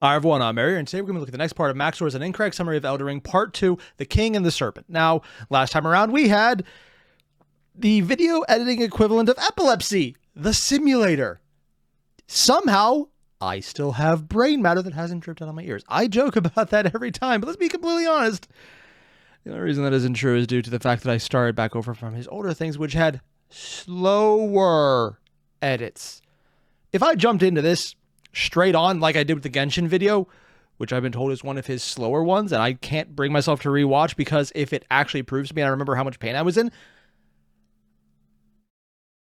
Hi everyone, I'm Airier, and today we're going to look at the next part of Maxor's An Incorrect Summary of Elden Ring, Part 2, The King and the Serpent. Now, last time around we had the video editing equivalent of epilepsy, the simulator. Somehow, I still have brain matter that hasn't dripped out of my ears. I joke about that every time, but let's be completely honest. The only reason that isn't true is due to the fact that I started back over from his older things, which had slower edits. If I jumped into this straight on like I did with the Genshin video, which I've been told is one of his slower ones, and I can't bring myself to rewatch because if it actually proves to me and I remember how much pain I was in,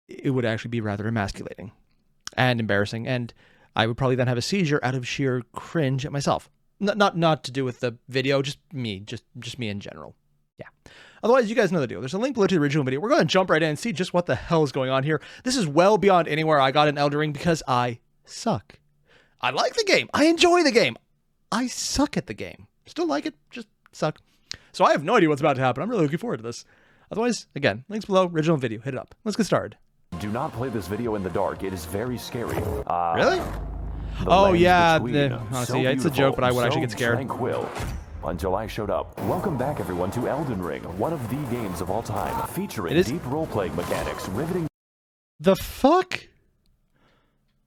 it would actually be rather emasculating and embarrassing, and I would probably then have a seizure out of sheer cringe at myself. Not to do with the video, just me in general. Yeah. Otherwise, you guys know the deal. There's a link below to the original video. We're going to jump right in and see just what the hell is going on here. This is well beyond anywhere I got in Elden Ring because I suck. I like the game. I enjoy the game. I suck at the game. Still like it, just suck. So I have no idea what's about to happen. I'm really looking forward to this. Otherwise, again, links below, original video. Hit it up. Let's get started. Do not play this video in the dark. It is very scary. Really? Oh, yeah. Honestly, it's a joke, but I would actually get scared. Tranquil. Until I showed up. Welcome back, everyone, to Elden Ring, one of the games of all time, featuring deep role-playing mechanics, riveting... The fuck?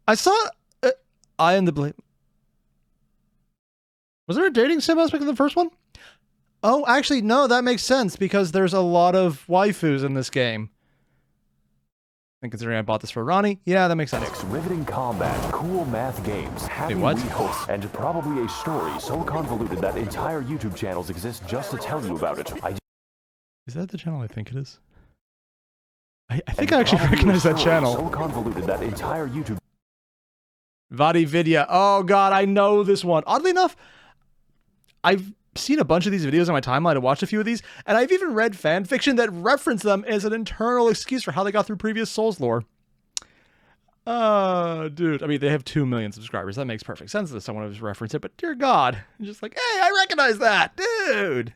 I saw... I am the blame. Was there a dating sim aspect in the first one? Oh, actually, no, that makes sense because there's a lot of waifus in this game. And considering I bought this for Ranni, yeah, that makes sense. Riveting combat, cool math games, happy hosts, and probably a story so convoluted that entire YouTube channels exist just to tell you about it. Is that the channel I think it is? I think I actually recognize that channel. So convoluted that entire YouTube... Vadi Vidya. Oh god, I know this one. Oddly enough, I've seen a bunch of these videos on my timeline and watched a few of these, and I've even read fan fiction that reference them as an internal excuse for how they got through previous Souls lore. Dude, I mean, they have 2 million subscribers. That makes perfect sense that someone would reference it, but dear god, I'm just like, hey, I recognize that, dude.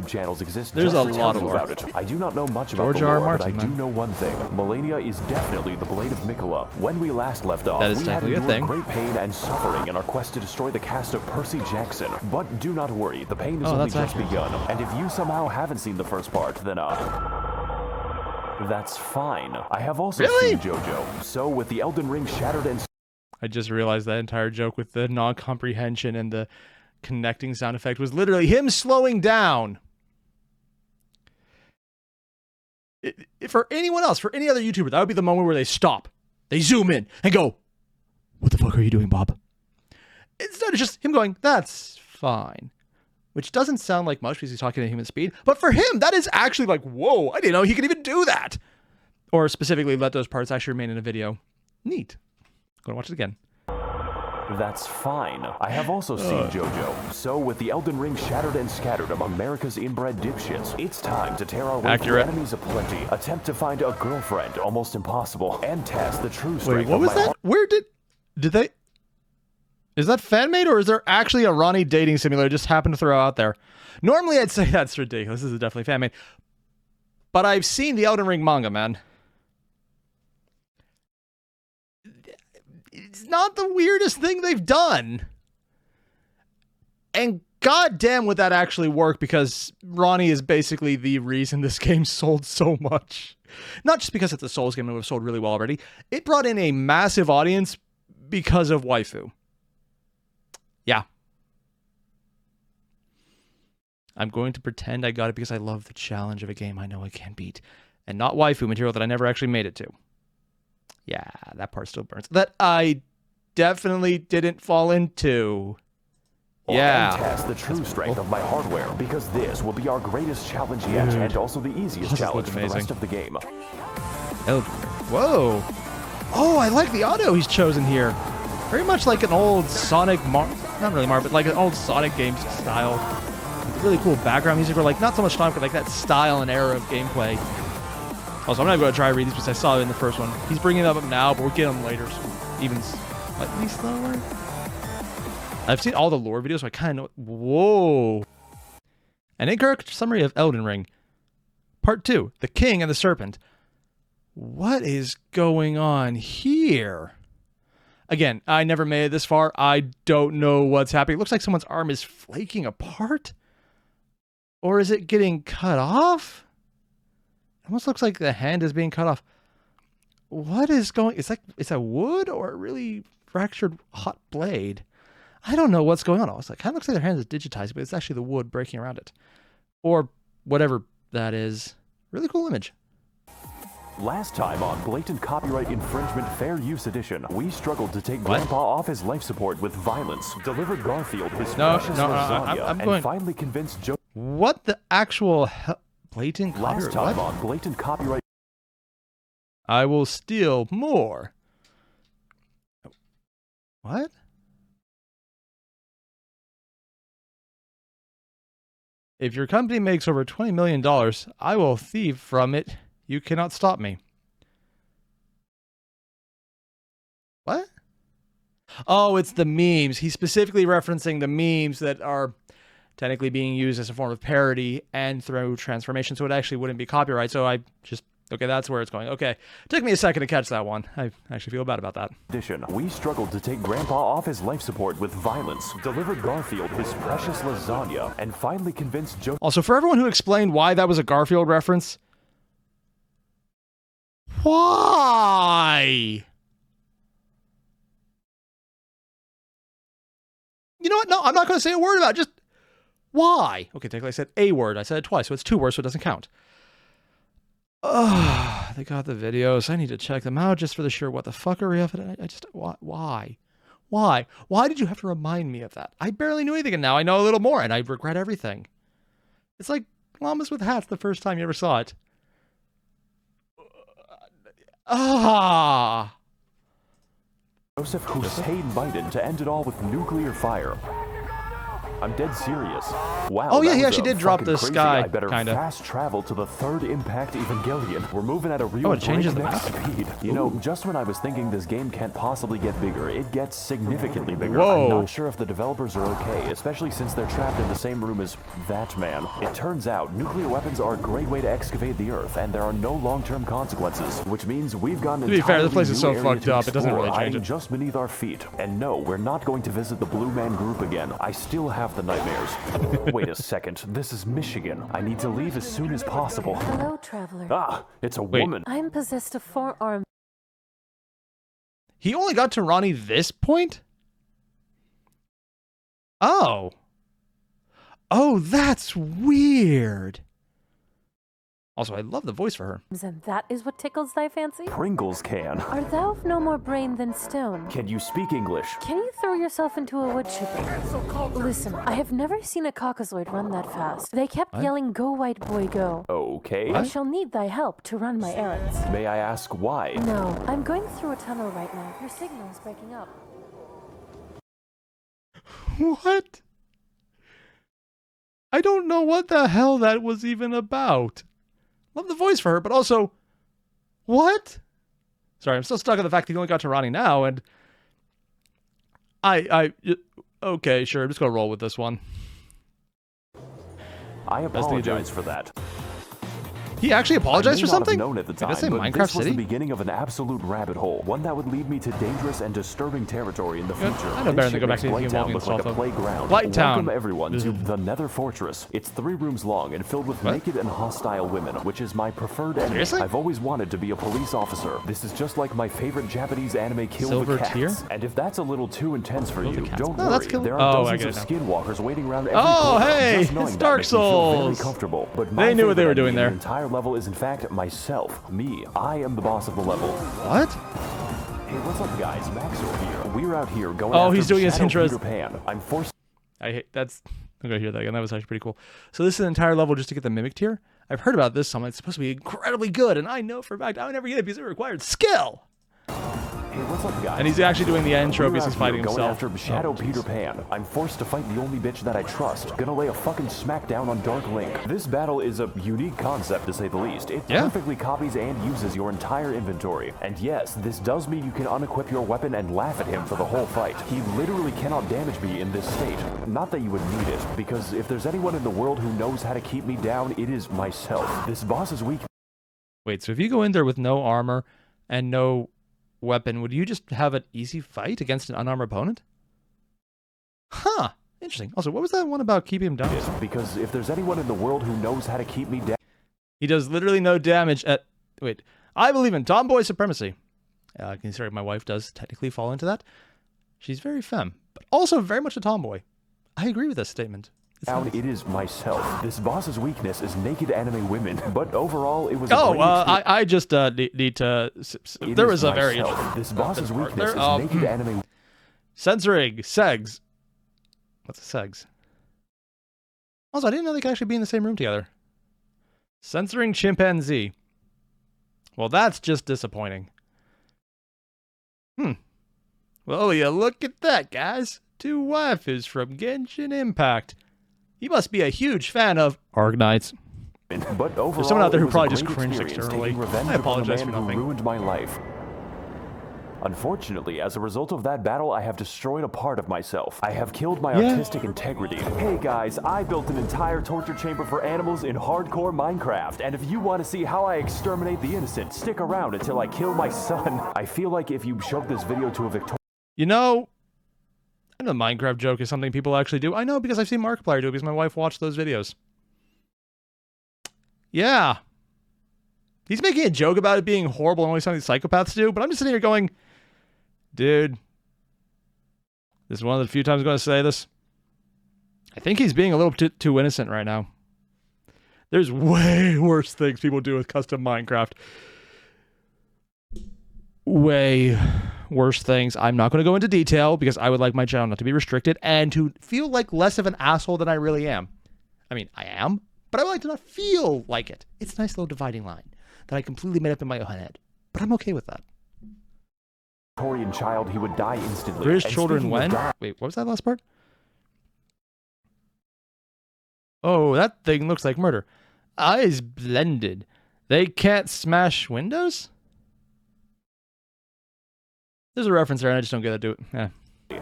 Channels exist. There's a lot of about it. I do not know much about the lore, but I do know one thing. Melania is definitely the Blade of Mikola. When we last left off, we had endured great pain and suffering in our quest to destroy the cast of Percy Jackson. But do not worry, the pain has only just begun. And if you somehow haven't seen the first part, then that's fine. I have also seen JoJo. So with the Elden Ring shattered and... I just realized that entire joke with the non-comprehension and the connecting sound effect was literally him slowing down. For anyone else, for any other YouTuber, that would be the moment where they stop, they zoom in and go, what the fuck are you doing, Bob? Instead it's just him going, that's fine, which doesn't sound like much because he's talking at human speed, but for him that is actually like, whoa, I didn't know he could even do that, or specifically let those parts actually remain in a video. Neat. Go and watch it again. That's fine. I have also seen JoJo. So with the Elden Ring shattered and scattered among America's inbred dipshits, it's time to tear our way through enemies aplenty, attempt to find a girlfriend, almost impossible, and test the true strength. Wait, what was that? Where did they... Is that fan-made, or is there actually a Ranni dating simulator just happened to throw out there? Normally I'd say that's ridiculous. This is definitely fan-made. But I've seen the Elden Ring manga, man. It's not the weirdest thing they've done. And goddamn would that actually work, because Ranni is basically the reason this game sold so much. Not just because it's a Souls game that would have sold really well already. It brought in a massive audience because of waifu. Yeah. I'm going to pretend I got it because I love the challenge of a game I know I can't beat. And not waifu material that I never actually made it to. Yeah, that part still burns. That I definitely didn't fall into. Yeah. Test the true strength of my hardware, because this will be our greatest challenge yet, and also the easiest challenge for the rest of the game. Whoa. Oh, I like the audio he's chosen here. Very much like an old Sonic, not really but like an old Sonic game style. Really cool background music, or like not so much Sonic, but like that style and era of gameplay. Also, I'm not going to try to read these because I saw it in the first one. He's bringing them up now, but we'll get them later, so even slightly slower. I've seen all the lore videos, so I kind of know. Whoa. An incorrect summary of Elden Ring. Part 2, The King and the Serpent. What is going on here? Again, I never made it this far. I don't know what's happening. It looks like someone's arm is flaking apart. Or is it getting cut off? It almost looks like the hand is being cut off. What is going... It's a wood or a really fractured hot blade? I don't know what's going on. It kind of looks like their hand is digitized, but it's actually the wood breaking around it. Or whatever that is. Really cool image. Last time on Blatant Copyright Infringement Fair Use Edition, we struggled to take Grandpa off his life support with violence, delivered Garfield his precious lasagna, and finally convinced Joe... What the actual hell? Blatant copyright? Last time on Blatant Copyright... I will steal more. What? If your company makes over $20 million, I will thieve from it. You cannot stop me. What? Oh, it's the memes. He's specifically referencing the memes that are technically being used as a form of parody and through transformation, so it actually wouldn't be copyright. So I just... Okay, that's where it's going. Okay. Took me a second to catch that one. I actually feel bad about that. We struggled to take Grandpa off his life support with violence, delivered Garfield his precious lasagna, and finally convinced Joe... Also, for everyone who explained why that was a Garfield reference... Why? You know what? No, I'm not going to say a word about it. Just... Why? Okay, technically I said a word. I said it twice, so it's 2 words, so it doesn't count. Oh, they got the videos. I need to check them out just for the sure what the fuckery of it. I just... Why? Why? Why did you have to remind me of that? I barely knew anything, and now I know a little more, and I regret everything. It's like llamas with hats the first time you ever saw it. Joseph Hussein Biden to end it all with nuclear fire. I'm dead serious. Wow. Oh yeah, he actually did drop the sky. I better kinda fast travel to the third Impact Evangelion. We're moving at a real it changes the map. speed. You know, just when I was thinking this game can't possibly get bigger, it gets significantly bigger. Whoa. I'm not sure if the developers are okay, especially since they're trapped in the same room as that man. It turns out nuclear weapons are a great way to excavate the Earth, and there are no long-term consequences, which means we've gone. To be fair, the place is so fucked up, it doesn't really change it. Just beneath our feet. And no, we're not going to visit the Blue Man Group again. I still have the nightmares. Wait a second, this is Michigan. I need to leave as soon as possible. Hello, traveler. Ah, it's a woman. I'm possessed of 4 arms. He only got to Ranni this point? Oh. Oh, that's weird. Also, I love the voice for her. And that is what tickles thy fancy? Pringles can. Art thou of no more brain than stone? Can you speak English? Can you throw yourself into a wood chipper? Listen, I have never seen a caucasoid run that fast. They kept yelling, "Go, white boy, go." Okay. I shall need thy help to run my errands. May I ask why? No, I'm going through a tunnel right now. Your signal is breaking up. What? I don't know what the hell that was even about. Love the voice for her, but also, what? Sorry, I'm still stuck on the fact that he only got to Ranni now, and okay, sure, I'm just gonna roll with this one. I apologize for that. He actually apologized for something? Known at the time, Did I say but Minecraft this was City? the beginning of an absolute rabbit hole, one that would lead me to dangerous and disturbing territory in the future. I know better than to go back to the Town looks like a playground. Light Town. Welcome everyone to the Nether Fortress. It's 3 rooms long and filled with naked and hostile women, which is my preferred enemy. Seriously? I've always wanted to be a police officer. This is just like my favorite Japanese anime, Kill Silver the Cats. Tier? And if that's a little too intense for you, don't No, worry. that's cool. There are Oh, I dozens get of it now. skinwalkers waiting around every Oh, corner. hey, Just knowing it's that Dark makes me feel very Souls. comfortable. But my They knew what they were favorite doing enemy there. in the entire level is in fact myself. Me. I am the boss of the level. What? Hey, what's up, guys? Maxor here. We're out here going Oh, after he's doing his Shadow intros. Peter Pan. I'm forced. I hate that's. I'm gonna hear that again. That was actually pretty cool. So this is an entire level just to get the mimic tier. I've heard about this summon. It's supposed to be incredibly good, and I know for a fact I would never get it because it required skill. Hey, what's up, guys? And he's actually doing the intro because he's fighting going himself. after Shadow Peter Pan. I'm forced to fight the only bitch that I trust. Gonna lay a fucking smackdown on Dark Link. This battle is a unique concept, to say the least. It perfectly copies and uses your entire inventory. And yes, this does mean you can unequip your weapon and laugh at him for the whole fight. He literally cannot damage me in this state. Not that you would need it, because if there's anyone in the world who knows how to keep me down, it is myself. This boss is weak. Wait, so if you go in there with no armor and no weapon, would you just have an easy fight against an unarmed opponent? Huh. Interesting. Also, what was that one about keeping him down? Because if there's anyone in the world who knows how to keep me down... He does literally no damage at... Wait. I believe in tomboy supremacy. Considering my wife does technically fall into that. She's very femme, but also very much a tomboy. I agree with this statement. Nice. It is myself. This boss's weakness is naked anime women, but overall it was I just need to... There was a very... This boss's weakness is naked anime... Censoring. Segs. What's a segs? Also, I didn't know they could actually be in the same room together. Censoring chimpanzee. Well, that's just disappointing. Well, yeah, look at that, guys. 2 waifus from Genshin Impact. You must be a huge fan of Arknights. But overall, there's someone out there who probably just cringed externally. I apologize for nothing. Who ruined my life. Unfortunately, as a result of that battle, I have destroyed a part of myself. I have killed my artistic integrity. Hey guys, I built an entire torture chamber for animals in hardcore Minecraft, and if you want to see how I exterminate the innocent, stick around until I kill my son. I feel like if you showed this video to a Victorian... You know, I know the Minecraft joke is something people actually do. I know because I've seen Markiplier do it because my wife watched those videos. Yeah. He's making a joke about it being horrible and only something psychopaths do, but I'm just sitting here going... Dude, this is one of the few times I'm going to say this. I think he's being a little too innocent right now. There's way worse things people do with custom Minecraft. Way worse things. I'm not going to go into detail because I would like my channel not to be restricted and to feel like less of an asshole than I really am. I mean, I am, but I would like to not feel like it. It's a nice little dividing line that I completely made up in my own head, but I'm okay with that. Victorian child, he would die instantly. British children when? Wait, what was that last part? Oh, that thing looks like murder. Eyes blended. They can't smash windows? There's a reference there and I just don't get to do it. Yeah.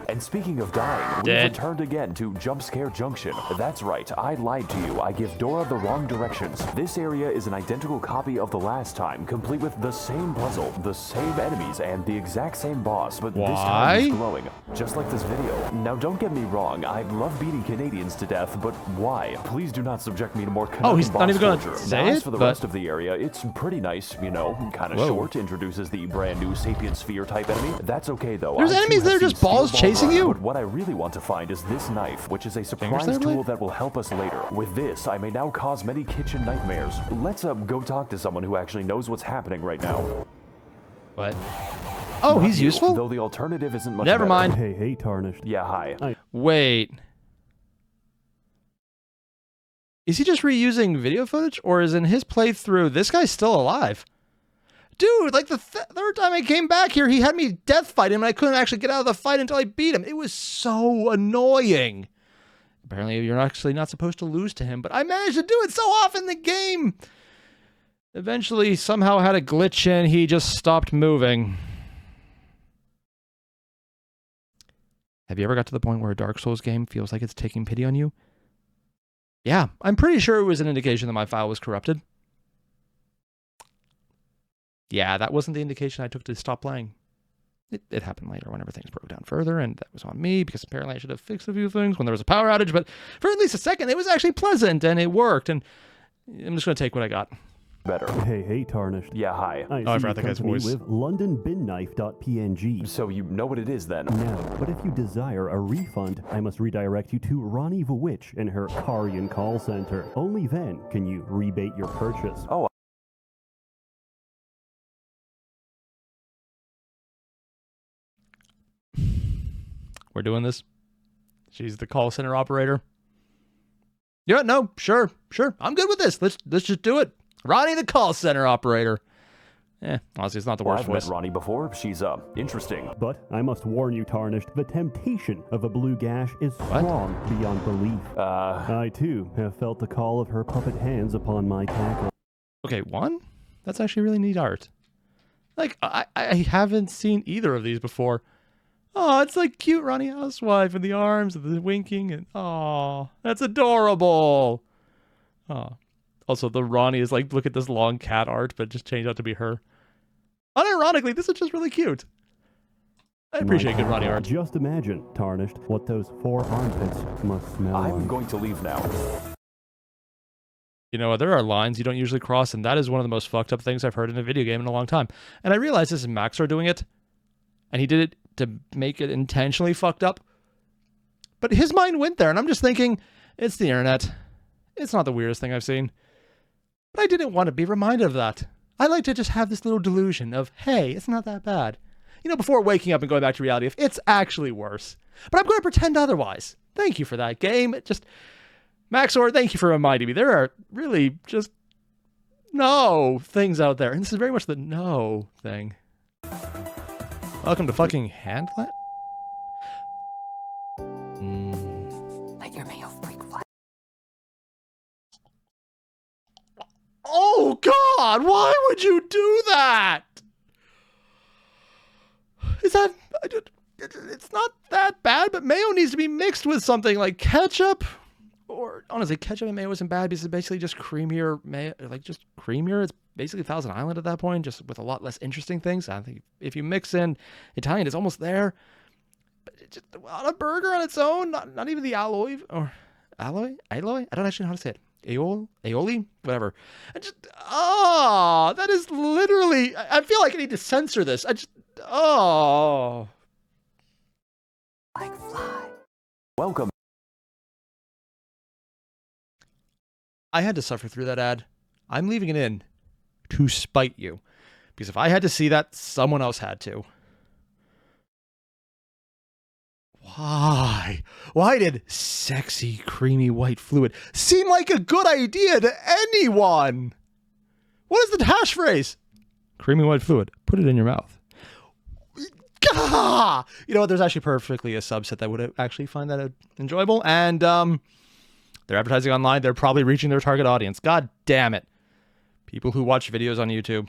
And speaking of dying, we returned again to Jump Scare Junction. That's right, I lied to you. I give Dora the wrong directions. This area is an identical copy of the last time, complete with the same puzzle, the same enemies, and the exact same boss, but this time he's glowing. Just like this video. Now don't get me wrong, I love beating Canadians to death, but why? Please do not subject me to more Oh, he's not even gonna say it? As for the rest of the area, it's pretty nice, you know, kind of short, introduces the brand new Sapient Sphere type enemy. That's okay though. There's enemies that are just balls chasing you? But what I really want to find is this knife, which is a surprise tool that will help us later. With this, I may now cause many kitchen nightmares. Let's go talk to someone who actually knows what's happening right now. What? Oh, he's useful? Though the alternative isn't much Never mind. Hey, Tarnished. Yeah, hi. Wait. Is he just reusing video footage? Or is in his playthrough, this guy's still alive? Dude, like the third time I came back here, he had me death fight him and I couldn't actually get out of the fight until I beat him. It was so annoying. Apparently you're actually not supposed to lose to him, but I managed to do it so often in the game. Eventually, somehow had a glitch in, he just stopped moving. Have you ever got to the point where a Dark Souls game feels like it's taking pity on you? Yeah, I'm pretty sure it was an indication that my file was corrupted. Yeah, that wasn't the indication I took to stop playing. It happened later whenever things broke down further, and that was on me because apparently I should have fixed a few things when there was a power outage, but for at least a second, it was actually pleasant, and it worked, and I'm just going to take what I got. Better. Hey, Tarnished. Yeah, hi. I forgot the guy's voice. With LondonBinKnife.png. So you know what it is then? No, but if you desire a refund, I must redirect you to Ranni the Witch in her Karian call center. Only then can you rebate your purchase. Oh, we're doing this. She's the call center operator. Yeah, no, sure. I'm good with this. Let's just do it. Ranni, the call center operator. Honestly, it's not the worst voice. I've met Ranni before. She's, interesting. But I must warn you, Tarnished, the temptation of a blue gash is strong beyond belief. I, too, have felt the call of her puppet hands upon my tackle. Okay, one? That's actually really neat art. Like, I haven't seen either of these before. Oh, it's like cute Ranni housewife in the arms and the winking and that's adorable. Oh. Also, the Ranni is like, look at this long cat art, but just changed out to be her. Unironically, this is just really cute. I appreciate good Ranni art. Just imagine, Tarnished, what those 4 armpits must smell like. I'm going to leave now. You know, there are lines you don't usually cross, and that is one of the most fucked up things I've heard in a video game in a long time. And I realize this is maxor doing it, and he did it to make it intentionally fucked up. But his mind went there, and I'm just thinking, it's the internet. It's not the weirdest thing I've seen. But I didn't want to be reminded of that. I like to just have this little delusion of, hey, it's not that bad. You know, before waking up and going back to reality, if it's actually worse. But I'm going to pretend otherwise. Thank you for that game. It just... Maxor, thank you for reminding me. There are really just no things out there. And this is very much the no thing. Welcome to fucking Handland? Let your mayo freak fly. Oh, God! Why would you do that? Is that... It's not that bad, but mayo needs to be mixed with something like ketchup. Or, honestly, ketchup and mayo isn't bad because it's basically just creamier mayo. Like, just creamier. It's basically Thousand Island at that point, just with a lot less interesting things. I think if you mix in Italian, it's almost there. But it's just on a burger on its own, not even the alloy. Or alloy? I don't actually know how to say it. Aioli? Whatever. That is literally... I feel like I need to censor this. Like fly. Welcome. I had to suffer through that ad. I'm leaving it in to spite you. Because if I had to see that, someone else had to. Why? Why did sexy, creamy white fluid seem like a good idea to anyone? What is the hash phrase? Creamy white fluid. Put it in your mouth. Gah! You know what? There's actually perfectly a subset that would actually find that enjoyable. And, they're advertising online. They're probably reaching their target audience. God damn it. People who watch videos on YouTube.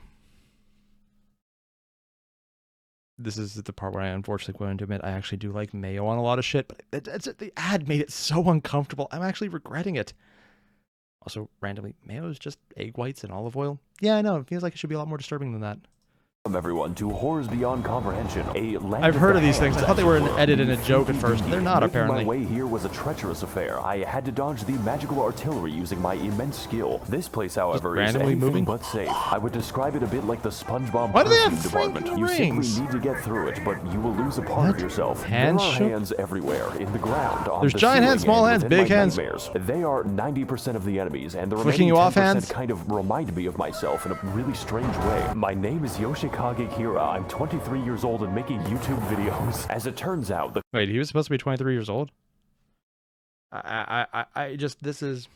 This is the part where I unfortunately going to admit I actually do like mayo on a lot of shit, but the ad made it so uncomfortable. I'm actually regretting it. Also, randomly, mayo is just egg whites and olive oil. Yeah, I know. It feels like it should be a lot more disturbing than that. Welcome everyone to Horrors Beyond Comprehension. I've heard of these things. I thought they were an edit and a joke at first. They're not, apparently. My way here was a treacherous affair. I had to dodge the magical artillery using my immense skill. This place, however, is anything but safe. I would describe it a bit like the SpongeBob perfume department. You simply need to get through it, but you will lose a part of yourself. There are hands everywhere, in the ground, on There's the giant hands, small hands, big hands. They are 90% of the enemies, and the Flicking you off hands kind of remind me of myself in a really strange way. My name is Yoshikage Kira. I'm 23 years old and making YouTube videos. As it turns out, the... Wait, he was supposed to be 23 years old? This is...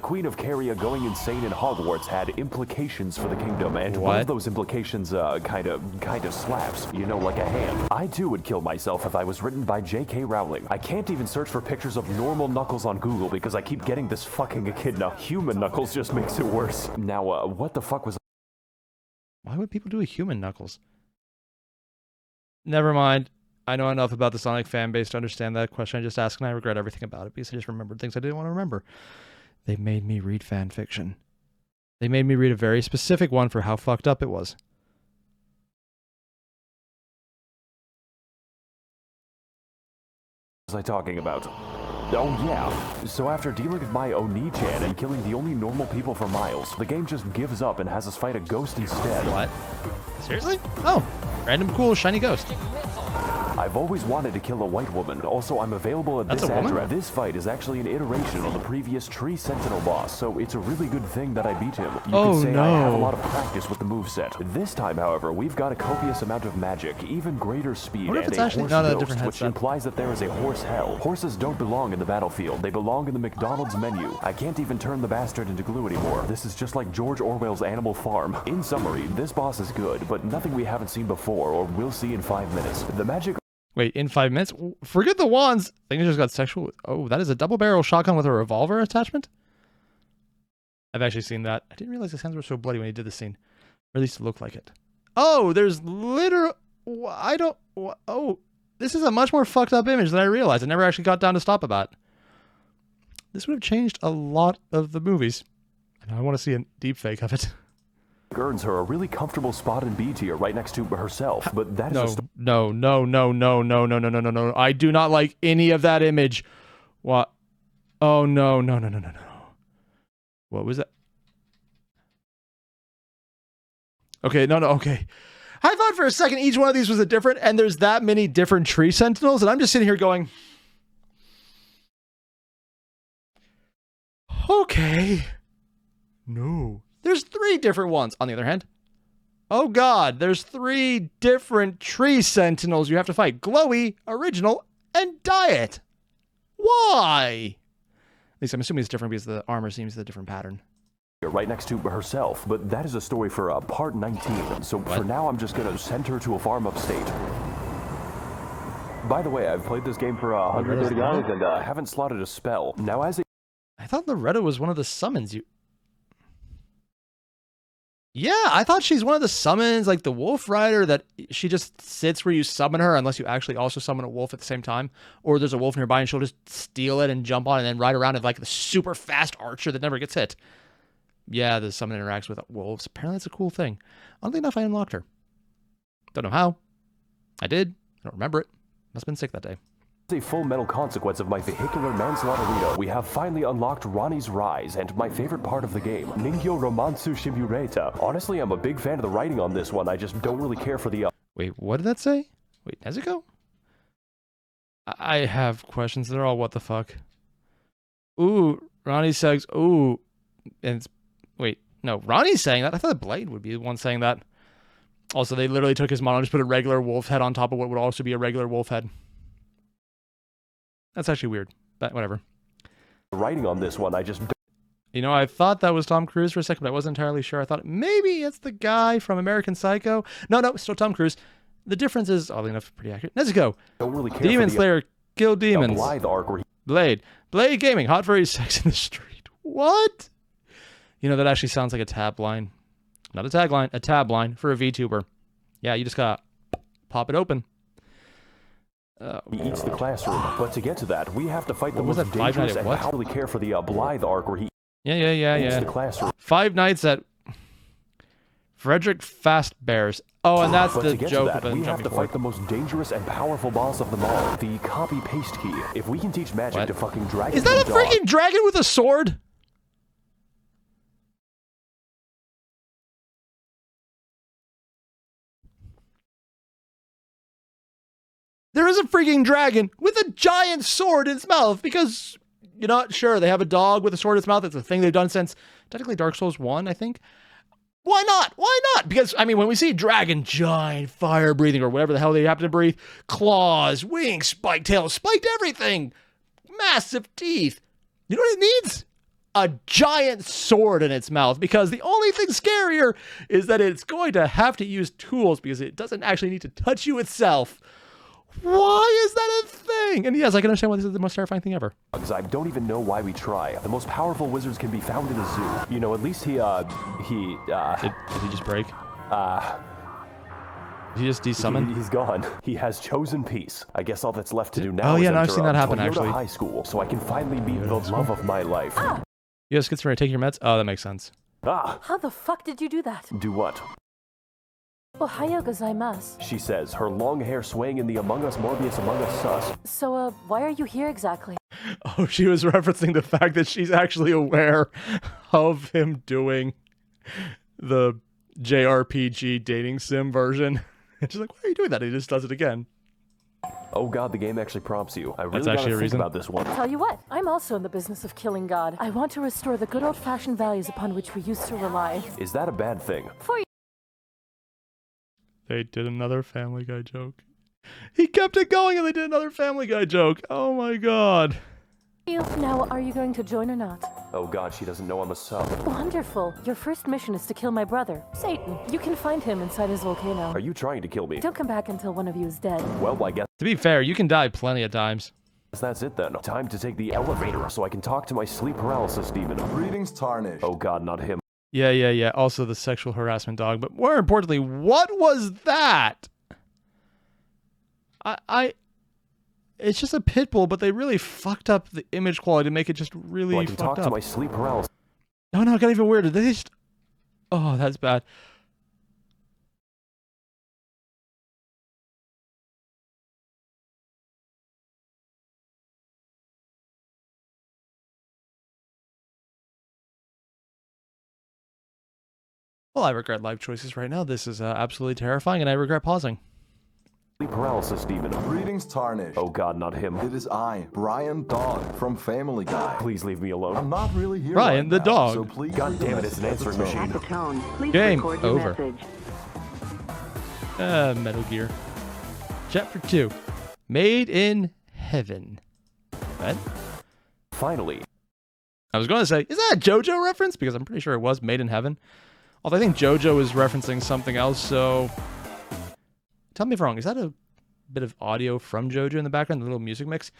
Queen of Caria going insane in Hogwarts had implications for the kingdom, and one of those implications, kind of slaps, you know, like a hand. I too would kill myself if I was written by J.K. Rowling. I can't even search for pictures of normal Knuckles on Google because I keep getting this fucking echidna. Human Knuckles just makes it worse. Now, what the fuck was... Why would people do a human Knuckles? Never mind. I know enough about the Sonic fan base to understand that question I just asked, and I regret everything about it because I just remembered things I didn't want to remember. They made me read fan fiction. They made me read a very specific one for how fucked up it was. What was I talking about? Oh yeah, so after dealing with my Oni-chan and killing the only normal people for miles, the game just gives up and has us fight a ghost instead. What? Seriously? Oh, random cool shiny ghost. I've always wanted to kill a white woman. Also, I'm available at this address. This fight is actually an iteration on the previous Tree Sentinel boss, so it's a really good thing that I beat him. You could say I have a lot of practice with the moveset. This time, however, we've got a copious amount of magic, even greater speed, and a horse ghost, which implies that there is a horse hell. Horses don't belong in the battlefield. They belong in the McDonald's menu. I can't even turn the bastard into glue anymore. This is just like George Orwell's Animal Farm. In summary, this boss is good, but nothing we haven't seen before or will see in 5 minutes. The magic... Wait, in 5 minutes? Forget the wands. I think it just got sexual. Oh, that is a double-barrel shotgun with a revolver attachment? I've actually seen that. I didn't realize his hands were so bloody when he did the scene. Or at least it looked like it. Oh, there's literal... Oh, this is a much more fucked up image than I realized. I never actually got down to stop about. This would have changed a lot of the movies. And I want to see a deep fake of it. earns her a really comfortable spot in B tier right next to herself, but that is no. I do not like any of that image. What? Oh, no. What was that? Okay, no, okay. I thought for a second each one of these was a different, and there's that many different tree sentinels, and I'm just sitting here going, okay. No. There's 3 different ones. On the other hand, oh god, there's 3 different tree sentinels you have to fight. Glowy, original, and diet. Why? At least I'm assuming it's different because the armor seems a different pattern. Right next to herself, but that is a story for part 19. So for now, I'm just gonna send her to a farm upstate. By the way, I've played this game for 130 hours and haven't slotted a spell. Now, as a I thought Loretta was one of the summons you... Yeah, I thought she's one of the summons, like the wolf rider, that she just sits where you summon her unless you actually also summon a wolf at the same time. Or there's a wolf nearby and she'll just steal it and jump on it and then ride around it like the super fast archer that never gets hit. Yeah, the summon interacts with wolves. Apparently that's a cool thing. Oddly enough, I unlocked her. Don't know how. I did. I don't remember it. Must have been sick that day. As a full metal consequence of my vehicular manslaughterito, we have finally unlocked Ranni's Rise, and my favorite part of the game, Ningyo Romansu Shimureta. Honestly, I'm a big fan of the writing on this one. I just don't really care for the... Wait, what did that say? Wait, Nezuko? I have questions. They're all what the fuck. Ooh, Ranni says, ooh, and it's... Wait, no, Ronnie's saying that. I thought Blade would be the one saying that. Also, they literally took his model and just put a regular wolf head on top of what would also be a regular wolf head. That's actually weird, but whatever. Writing on this one, I just... You know, I thought that was Tom Cruise for a second, but I wasn't entirely sure. I thought maybe it's the guy from American Psycho. No, it's still Tom Cruise. The difference is, oddly enough, pretty accurate. Nezuko. Don't really care Demon for Slayer, kill demons. Blythe arc where Blade Gaming, hot furry sex in the street. What? You know, that actually sounds like a tab line. Not a tagline, a tab line for a VTuber. Yeah, you just gotta pop it open. He eats the classroom, but to get to that, we have to fight the most dangerous and I really care for the Blythe arc where he eats the classroom. 5 Nights at Frederick Fastbear's. Oh, and that's the joke of we have to fight the most dangerous and powerful boss of them all, the copy-paste key. If we can teach magic to fucking dragons... Is that a freaking dragon with a sword? There is a freaking dragon with a giant sword in its mouth because, you're not sure, they have a dog with a sword in its mouth. It's a thing they've done since, technically, Dark Souls 1, I think. Why not? Why not? Because, I mean, when we see dragon, giant, fire-breathing, or whatever the hell they happen to breathe, claws, wings, spiked tails, spiked everything, massive teeth. You know what it needs? A giant sword in its mouth, because the only thing scarier is that it's going to have to use tools because it doesn't actually need to touch you itself. Why is that a thing? And yes, I can understand why this is the most terrifying thing ever. I don't even know why we try. The most powerful wizards can be found in a zoo. You know, at least did he just break? Did he just desummon? He's gone. He has chosen peace. I guess all that's left to do now is enter I've seen that happen, actually. High school, so I can finally meet the love of my life. You have schizophrenia, take your meds? Oh, that makes sense. How the fuck did you do that? Do what? Ohayou gozaimasu. She says, her long hair swaying in the Among Us Morbius Among Us sus. So, why are you here exactly? Oh, she was referencing the fact that she's actually aware of him doing the JRPG dating sim version. And she's like, why are you doing that? He just does it again. Oh god, the game actually prompts you. I really gotta think about this one. Tell you what, I'm also in the business of killing God. I want to restore the good old-fashioned values upon which we used to rely. Is that a bad thing? For you. They did another Family Guy joke. He kept it going and they did another Family Guy joke. Oh my god. Now, are you going to join or not? Oh god, she doesn't know I'm a sub. Wonderful. Your first mission is to kill my brother, Satan. You can find him inside his volcano. Are you trying to kill me? Don't come back until one of you is dead. Well, I guess... To be fair, you can die plenty of times. That's it then. Time to take the elevator so I can talk to my sleep paralysis demon. Greetings, Tarnished. Oh god, not him. Yeah. Also the sexual harassment dog. But more importantly, what was that? It's just a pit bull, but they really fucked up the image quality to make it just really I can fucked talk up. to my sleep paralysis. No, it got even weirder. They just... Oh, that's bad. Well, I regret life choices right now. This is absolutely terrifying, and I regret pausing. Paralysis demon. Greetings, Tarnished. Oh god, not him. It is I, Brian Dog, from Family Guy. Please leave me alone. I'm not really here Brian right the now, dog. So please God damn it, it's an answering machine. At the tone, please Game record your over. message. Metal Gear. Chapter 2. Made in Heaven. What? Finally. I was going to say, is that a JoJo reference? Because I'm pretty sure it was Made in Heaven. Although I think JoJo is referencing something else, so... Tell me if I'm wrong. Is that a bit of audio from JoJo in the background, the little music mix?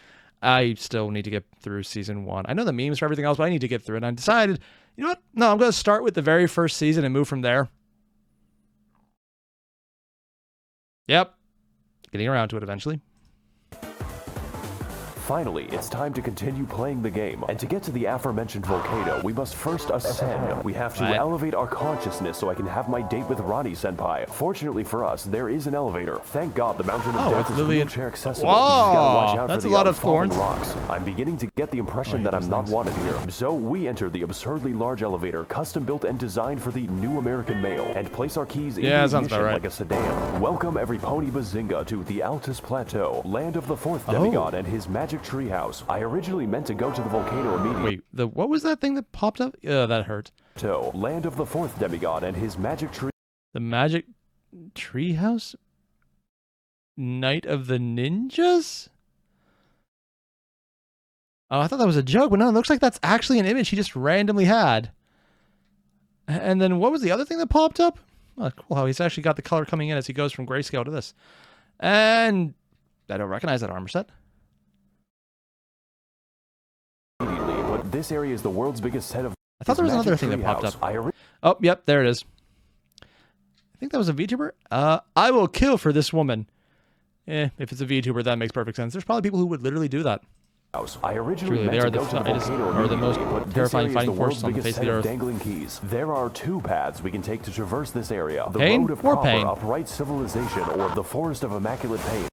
I still need to get through Season 1. I know the memes for everything else, but I need to get through it. And I decided, you know what? No, I'm going to start with the very first season and move from there. Yep. Getting around to it eventually. Finally, it's time to continue playing the game. And to get to the aforementioned volcano, we must first ascend. We have to elevate our consciousness so I can have my date with Ranni-senpai. Fortunately for us, there is an elevator. Thank God the Mountain of Death is wheelchair accessible. Whoa, You just gotta watch out that's for a the lot of falling thorns. rocks. I'm beginning to get the impression that I'm not wanted here. So we enter the absurdly large elevator, custom built and designed for the new American male, and place our keys in the ignition like a sedan. Welcome every pony bazinga to the Altus Plateau, land of the fourth demigod and his magic treehouse. I originally meant to go to the volcano immediately. Wait, what was that thing that popped up? That hurt. Land of the fourth demigod and his magic tree. The magic treehouse? Night of the Ninjas? Oh, I thought that was a joke, but no, it looks like that's actually an image he just randomly had. And then what was the other thing that popped up? Oh, cool, how he's actually got the color coming in as he goes from grayscale to this. And I don't recognize that armor set. But this area is the world's biggest set of... I thought there was another thing that popped up. Oh, yep, there it is. I think that was a VTuber. I will kill for this woman. If it's a VTuber, that makes perfect sense. There's probably people who would literally do that. I originally Truly, they are the most terrifying fighting force on the face of the earth. Dangling keys. There are two paths we can take to traverse this area: the Pain road of or proper, pain? upright civilization, or the forest of immaculate pain.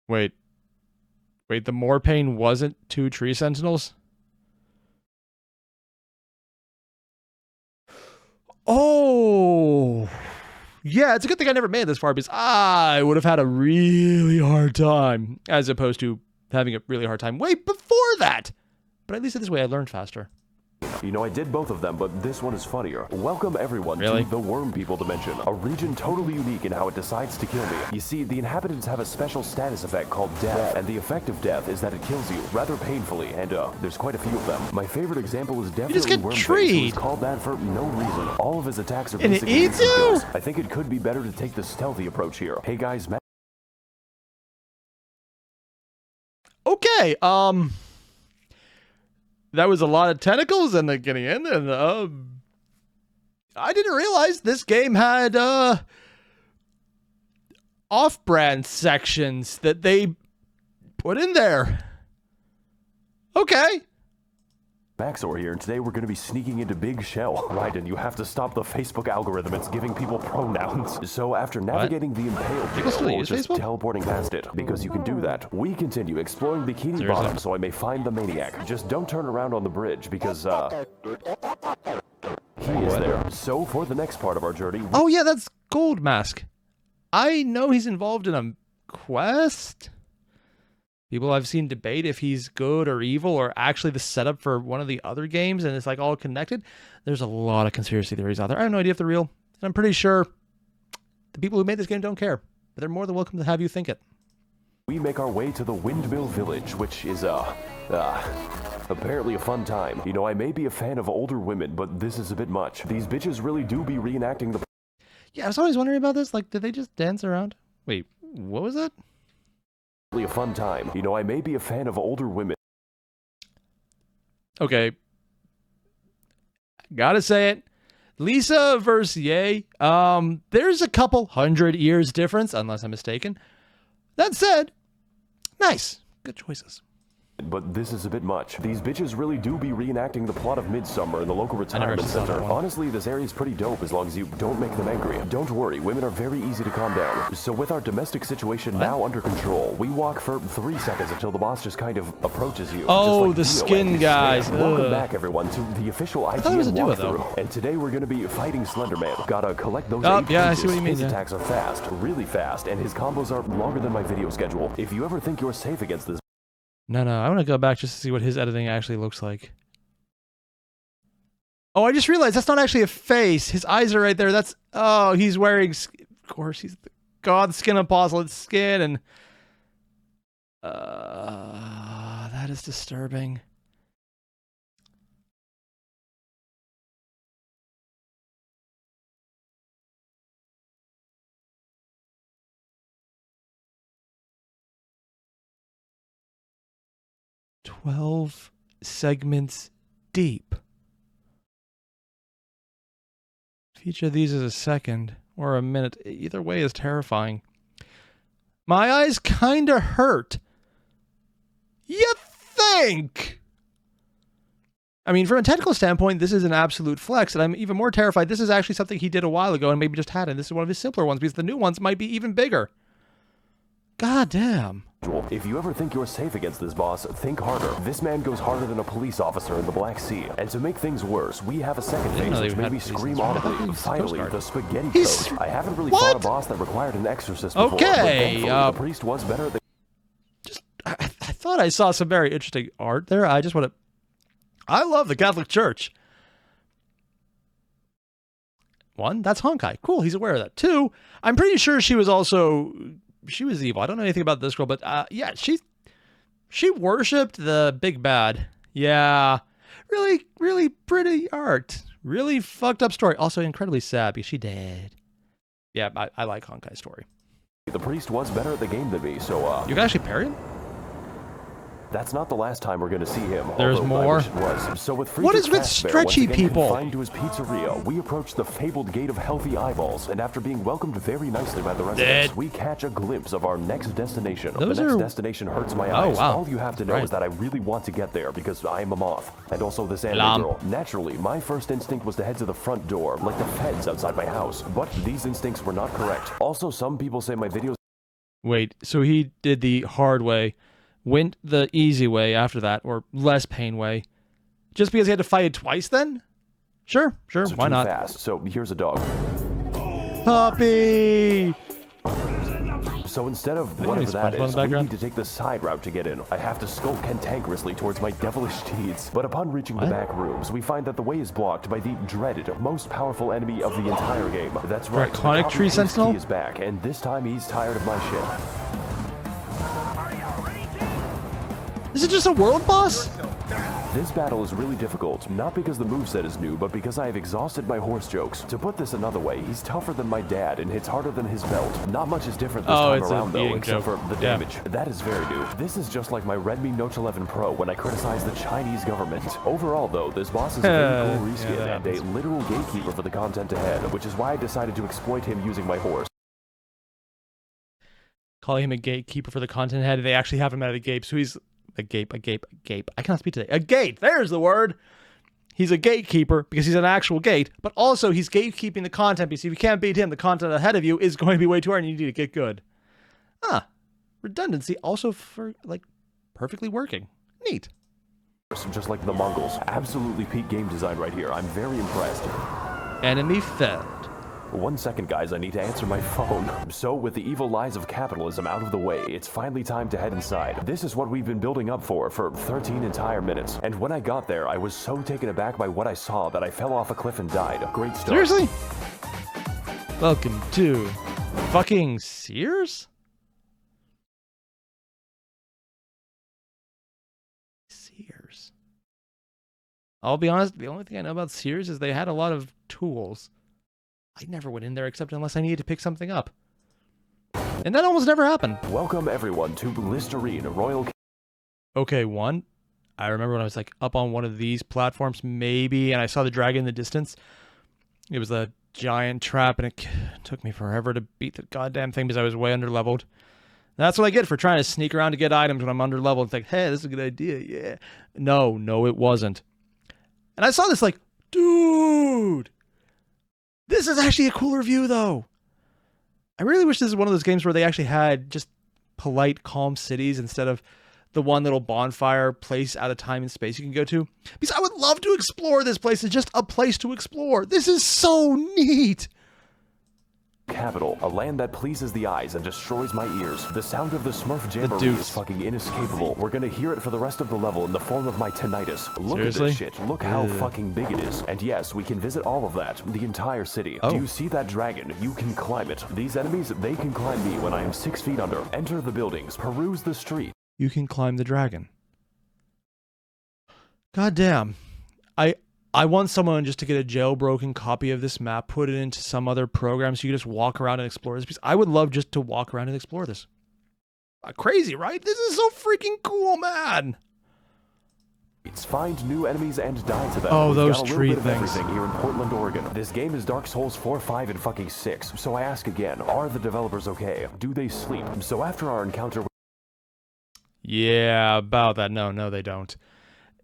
Wait, the more pain wasn't two tree sentinels? Oh, yeah, it's a good thing I never made it this far because I would have had a really hard time as opposed to having a really hard time way before that. But at least this way I learned faster. You know, I did both of them, but this one is funnier. Welcome everyone to the Worm People Dimension, a region totally unique in how it decides to kill me. You see, the inhabitants have a special status effect called death, and the effect of death is that it kills you rather painfully, and there's quite a few of them. My favorite example is definitely Wormface, who's called that for no reason. All of his attacks are basically instant kills. I think it could be better to take the stealthy approach here. Hey guys, okay, that was a lot of tentacles and then getting in, and I didn't realize this game had off-brand sections that they put in there. Okay. Maxor here, and today we're going to be sneaking into Big Shell. Right, and you have to stop the Facebook algorithm. It's giving people pronouns. So after navigating the impaled jail, or just teleporting past it, because you can do that, we continue exploring Bikini Bottom so I may find the maniac. Just don't turn around on the bridge, because, he is there. So for the next part of our journey... Oh yeah, that's Gold Mask. I know he's involved in a quest. People I've seen debate if he's good or evil or actually the setup for one of the other games and it's like all connected. There's a lot of conspiracy theories out there. I have no idea if they're real. And I'm pretty sure the people who made this game don't care. But they're more than welcome to have you think it. We make our way to the Windmill Village, which is, apparently a fun time. You know, I may be a fan of older women, but this is a bit much. These bitches really do be reenacting the... Yeah, I was always wondering about this. Like, did they just dance around? Wait, what was that? A fun time. You know, I may be a fan of older women. Okay. Gotta say it. Lisa versus Ye. There's a couple 100 years difference, unless I'm mistaken. That said, nice. Good choices. But this is a bit much. These bitches really do be reenacting the plot of Midsummer in the local retirement center. Honestly, this area is pretty dope as long as you don't make them angry. Don't worry, women are very easy to calm down. So with our domestic situation now under control, we walk for 3 seconds until the boss just kind of approaches you. Oh, like the skin guys. Welcome back, everyone, to the official IGN walkthrough. And today we're going to be fighting Slenderman. Gotta collect those 8 yeah, I see what you mean. His attacks are fast, really fast, and his combos are longer than my video schedule. If you ever think you're safe against this, No, I want to go back just to see what his editing actually looks like. Oh, I just realized that's not actually a face. His eyes are right there. That's... Oh, he's wearing... Of course, he's the god skin apostle. It's skin and... that is disturbing. "12 segments deep. If each of these is a second or a minute, either way is terrifying. My eyes kinda hurt. You think? I mean, from a technical standpoint, this is an absolute flex, and I'm even more terrified. This is actually something he did a while ago and maybe just had, and this is one of his simpler ones because the new ones might be even bigger. God damn. If you ever think you're safe against this boss, think harder. This man goes harder than a police officer in the Black Sea. And to make things worse, we have a second phase which made me scream audibly. Finally, the spaghetti coach. I haven't really fought a boss that required an exorcist before. Okay. The priest was better than... I thought I saw some very interesting art there. I just want to... I love the Catholic Church. 1, that's Honkai. Cool, he's aware of that. 2, I'm pretty sure she was also... She was evil. I don't know anything about this girl, but yeah, she worshipped the big bad. Yeah. Really, really pretty art. Really fucked up story. Also incredibly sad because she dead. Yeah, I like Honkai's story. The priest was better at the game than me, so You can actually parry him? That's not the last time we're going to see him. There's more. So with what is with stretchy people? Confined to his pizzeria, we approach the fabled gate of healthy eyeballs, and after being welcomed very nicely by the residents, we catch a glimpse of our next destination. The next destination hurts my eyes. Wow. All you have to know is that I really want to get there because I am a moth, and also this anime girl. Naturally, my first instinct was to head to the front door, like the feds outside my house, but these instincts were not correct. Also, some people say my videos... Wait, so he did the hard way. Went the easy way after that, or less pain way. Just because he had to fight it twice then? Sure, why not? Fast. So here's a dog. Puppy! So instead of whatever that is, we need to take the side route to get in. I have to skulk cantankerously towards my devilish deeds. But upon reaching the back rooms, we find that the way is blocked by the dreaded, most powerful enemy of the entire game. That's right, Draconic Tree Sentinel? He is back, and this time he's tired of my shit. Is it just a world boss? This battle is really difficult, not because the moveset is new, but because I have exhausted my horse jokes. To put this another way, he's tougher than my dad and hits harder than his belt. Not much is different this time around though, except for the damage. That is very new. This is just like my Redmi Note 11 Pro when I criticized the Chinese government. Overall though, this boss is a very cool reskin and a literal gatekeeper for the content ahead, which is why I decided to exploit him using my horse. Calling him a gatekeeper for the content ahead, they actually have him at a gate, so he's... A gape. I cannot speak today. A gate! There's the word! He's a gatekeeper because he's an actual gate, but also he's gatekeeping the content because if you can't beat him, the content ahead of you is going to be way too hard and you need to get good. Redundancy also for, like, perfectly working. Neat. Just like the Mongols. Absolutely peak game design right here. I'm very impressed. Enemy felled. 1 second, guys, I need to answer my phone. So, with the evil lies of capitalism out of the way, it's finally time to head inside. This is what we've been building up for 13 entire minutes. And when I got there, I was so taken aback by what I saw that I fell off a cliff and died. Great start. Seriously? Welcome to fucking Sears? Sears. I'll be honest, the only thing I know about Sears is they had a lot of tools. I never went in there except unless I needed to pick something up. And that almost never happened. Welcome everyone to Listerine Royal... Okay, I remember when I was like up on one of these platforms, maybe, and I saw the dragon in the distance. It was a giant trap, and it took me forever to beat the goddamn thing because I was way underleveled. That's what I get for trying to sneak around to get items when I'm under level and think, hey, this is a good idea. Yeah. No, it wasn't. And I saw this like, dude, this is actually a cooler view though. I really wish this is one of those games where they actually had just polite, calm cities instead of the one little bonfire place out of time and space you can go to. Because I would love to explore this place. It's just a place to explore. This is so neat. Capital, a land that pleases the eyes and destroys my ears. The sound of the Smurf Jamboree is fucking inescapable. We're gonna hear it for the rest of the level in the form of my tinnitus. Look at this shit. Look how fucking big it is. And yes, we can visit all of that, the entire city. Do you see that dragon? You can climb it. These enemies, they can climb me when I am 6 feet under. Enter the buildings, peruse the street. You can climb the dragon. God damn. I want someone just to get a jailbroken copy of this map, put it into some other program so you can just walk around and explore this. Because I would love just to walk around and explore this. Crazy, right? This is so freaking cool, man. Find new enemies and die to them. Oh, We've those got a tree little bit of things. everything here in Portland, Oregon. This game is Dark Souls 4, 5, and fucking 6. So I ask again, are the developers okay? Do they sleep? So after our encounter with... Yeah, about that. No, they don't.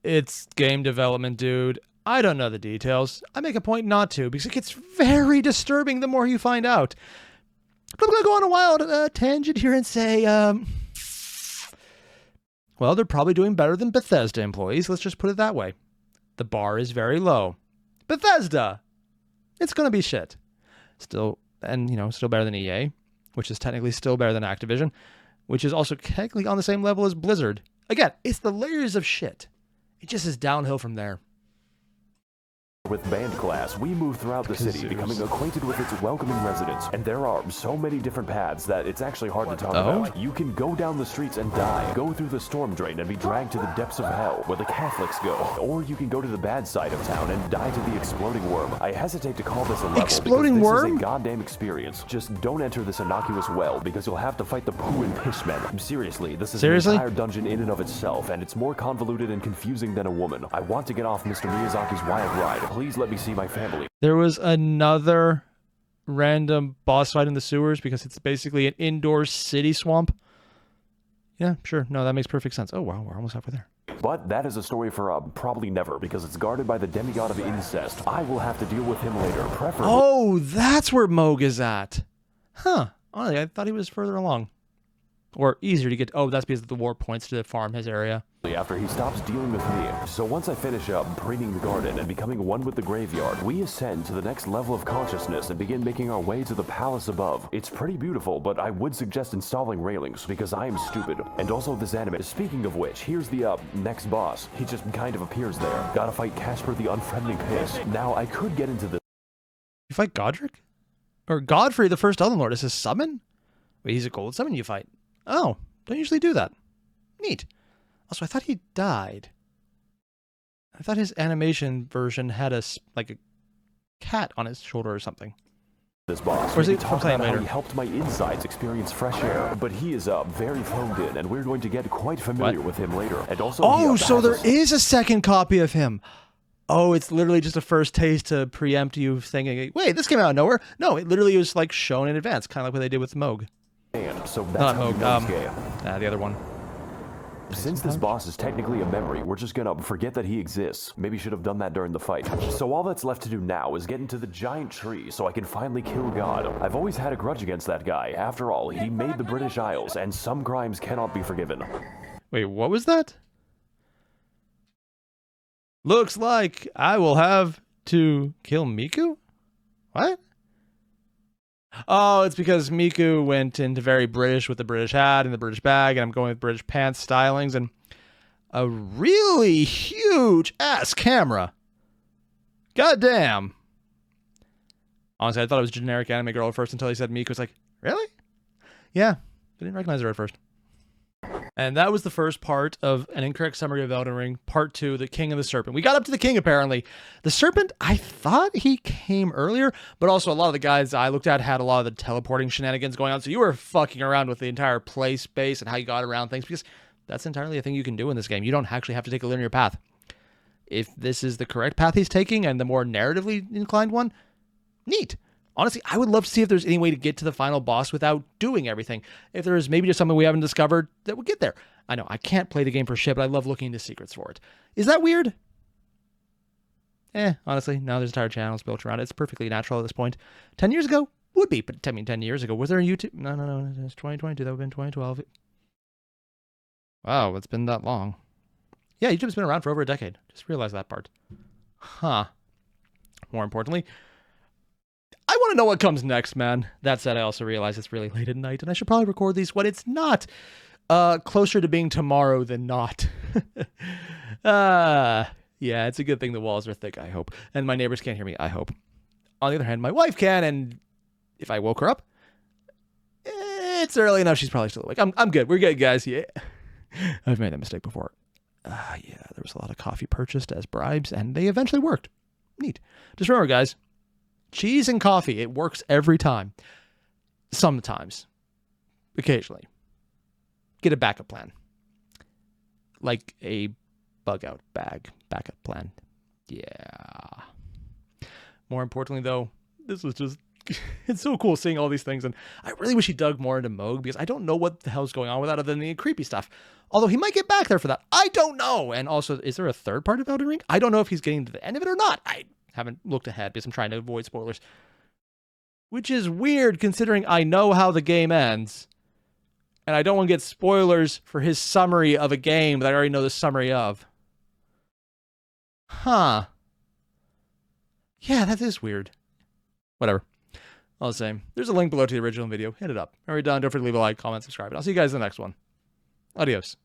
It's game development, dude. I don't know the details. I make a point not to, because it gets very disturbing the more you find out. But I'm going to go on a wild tangent here and say, well, they're probably doing better than Bethesda employees. Let's just put it that way. The bar is very low. Bethesda! It's going to be shit. Still better than EA, which is technically still better than Activision, which is also technically on the same level as Blizzard. Again, it's the layers of shit. It just is downhill from there. With band class, we move throughout the city, becoming acquainted with its welcoming residents. And there are so many different paths that it's actually hard to talk about. You can go down the streets and die, go through the storm drain and be dragged to the depths of hell, where the Catholics go. Or you can go to the bad side of town and die to the exploding worm. I hesitate to call this a level exploding because this worm? is a goddamn experience. Just don't enter this innocuous well, because you'll have to fight the poo and piss men. Seriously, this is an entire dungeon in and of itself, and it's more convoluted and confusing than a woman. I want to get off Mr. Miyazaki's wild ride. Please let me see my family. There was another random boss fight in the sewers because it's basically an indoor city swamp. Yeah, sure. No, that makes perfect sense. Oh, wow, we're almost halfway there. But that is a story for probably never, because it's guarded by the demigod of incest. I will have to deal with him later, preferably. Oh, that's where Moog is at. Huh. Honestly, I thought he was further along. Or easier to get. Oh, that's because the warp points to farm his area. After he stops dealing with me. So once I finish up preening the garden and becoming one with the graveyard, we ascend to the next level of consciousness and begin making our way to the palace above. It's pretty beautiful, but I would suggest installing railings because I am stupid. And also this anime. Speaking of which, here's the next boss. He just kind of appears there. Gotta fight Casper the Unfriendly Piss. Now I could get into this. You fight Godric? Or Godfrey, the first Elden Lord, is his summon? Wait, he's a gold summon you fight. Oh, don't usually do that. Neat. Also, I thought he died. I thought his animation version had a cat on his shoulder or something. This boss. Or is he playing later? He helped my insides experience fresh air, but he is very phoned in, and we're going to get quite familiar with him later. And also, so there is a second copy of him. Oh, it's literally just a first taste to preempt you thinking, wait, this came out of nowhere. No, it literally was like shown in advance, kind of like what they did with Moog. And so that's not how Moog. The other one. Since this boss is technically a memory, we're just gonna forget that he exists. Maybe should have done that during the fight. So all that's left to do now is get into the giant tree so I can finally kill God. I've always had a grudge against that guy. After all, he made the British Isles, and some crimes cannot be forgiven. Wait, what was that? Looks like I will have to kill Miku? What? Oh, it's because Miku went into very British with the British hat and the British bag, and I'm going with British pants stylings and a really huge ass camera. God damn. Honestly, I thought it was generic anime girl at first until he said Miku. Was like, really? Yeah, I didn't recognize her at first. And that was the first part of an incorrect summary of Elden Ring, part 2, the King and the Serpent. We got up to the King, apparently. The Serpent, I thought he came earlier, but also a lot of the guys I looked at had a lot of the teleporting shenanigans going on, so you were fucking around with the entire play space and how you got around things, because that's entirely a thing you can do in this game. You don't actually have to take a linear path. If this is the correct path he's taking, and the more narratively inclined one, neat. Honestly, I would love to see if there's any way to get to the final boss without doing everything. If there's maybe just something we haven't discovered that would get there. I know, I can't play the game for shit, but I love looking into secrets for it. Is that weird? Honestly, now there's entire channels built around it. It's perfectly natural at this point. 10 years ago, would be, but I mean, 10 years ago, was there a YouTube? No, it's 2022. That would have been 2012. Wow, it's been that long. Yeah, YouTube's been around for over a decade. Just realized that part. Huh. More importantly, I want to know what comes next, man. That said, I also realize it's really late at night, and I should probably record these when it's not closer to being tomorrow than not. Yeah, it's a good thing the walls are thick, I hope. And my neighbors can't hear me, I hope. On the other hand, my wife can, and if I woke her up, it's early enough, she's probably still awake. I'm good. We're good, guys. Yeah. I've made that mistake before. Yeah, there was a lot of coffee purchased as bribes, and they eventually worked. Neat. Just remember, guys, cheese and coffee, it works every time. Sometimes. Occasionally. Get a backup plan. Like a bug-out backup plan. Yeah. More importantly, though, this was just... It's so cool seeing all these things, and I really wish he dug more into Moog, because I don't know what the hell's going on with that other than the creepy stuff. Although he might get back there for that. I don't know. And also, is there a third part of Elden Ring? I don't know if he's getting to the end of it or not. I haven't looked ahead because I'm trying to avoid spoilers. Which is weird considering I know how the game ends. And I don't want to get spoilers for his summary of a game that I already know the summary of. Huh. Yeah, that is weird. Whatever. All the same, there's a link below to the original video. Hit it up. Are we done? Don't forget to leave a like, comment, subscribe, and I'll see you guys in the next one. Adios.